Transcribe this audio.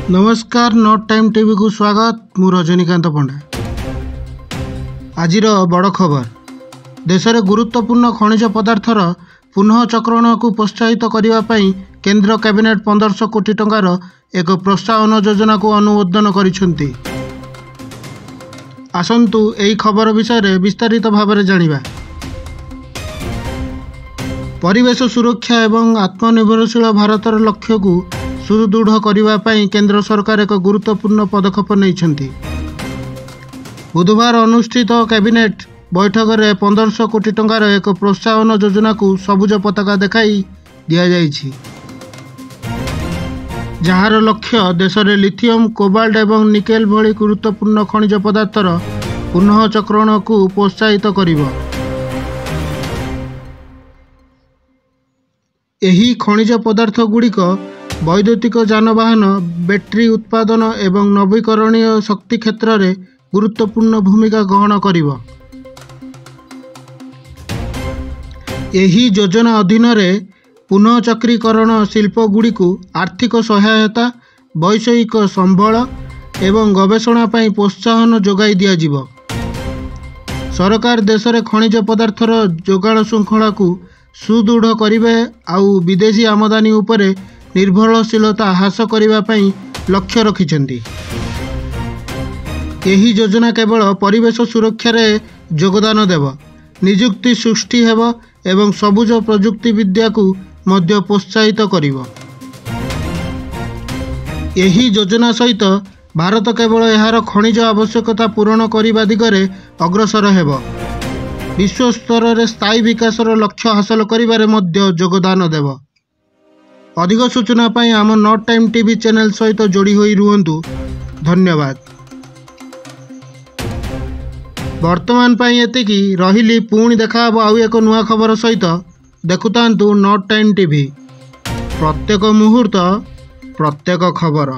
नमस्कार not time TV को स्वागत। मु रजनीकांत पंडा। आजिर बड़ खबर, देश में गुरुत्वपूर्ण खनिज पदार्थर पुनः चक्रण को प्रोत्साहित करने केंद्र कैबिनेट 1500 कोटी टंकार एक प्रोत्साहन योजना को अनुमोदन करिसेंती। आसंतु एही खबर विषय विस्तारित भाव में जानिबा। परिवेश सुरक्षा एवं आत्मनिर्भरशील भारतर लक्ष्य को सुदृढ़ करने केंद्र सरकार एक गुरुत्वपूर्ण पदक्षेप नहीं। बुधवार अनुष्ठित कैबिनेट बैठक में 1500 कोटी टंकार एक प्रोत्साहन योजना को सबुज पताका देखाई दिया जाइछि, जहार लक्ष्य देश में लिथियम, कोबाल्ट एवं निकेल भली गुरुत्वपूर्ण खनिज पदार्थर पुनः चक्रण को प्रोत्साहित करिबो। एही खनिज पदार्थ गुड़िक वैद्युतिक जानवाहन, बैटरी उत्पादन एवं नवीकरणीय शक्ति क्षेत्र में गुरुत्वपूर्ण भूमिका ग्रहण करिबो। एही योजना अधीन पुनः चक्रीकरण शिल्प गुड़िक आर्थिक सहायता, वैषयिक संबल एवं गवेषणा पई प्रोत्साहन जोगाई दिया जिवो। सरकार देश में खनिज पदार्थर जोगाण श्रृंखला को सुदृढ़ करिबे आउ विदेशी आमदानी उपरे निर्भरशीलता ह्रास करने लक्ष्य रखिछन्ति। एही योजना केवल परिवेश सुरक्षा रे योगदान देव, निजुक्ति सृष्टि हेब एवं सबुज प्रजुक्ति विद्या को मध्य प्रोत्साहित करिवो। एही योजना सहित भारत केवल एहार खनिज आवश्यकता पूरण करने दिगरे अग्रसर हेब, विश्व स्तर रे स्थायी विकासर लक्ष्य हासिल करिबारे मध्य योगदान देव। अधिक सूचना पाई आम नॉट टाइम टीवी चैनल सहित जोड़ी होई रुहंतु। धन्यवाद। वर्तमान पाई एतिकी रहिली, पुणी देखा आउ एक नुआ खबर सहित। देखुतांतु नॉट टाइम टीवी, प्रत्येक मुहूर्त प्रत्येक खबर।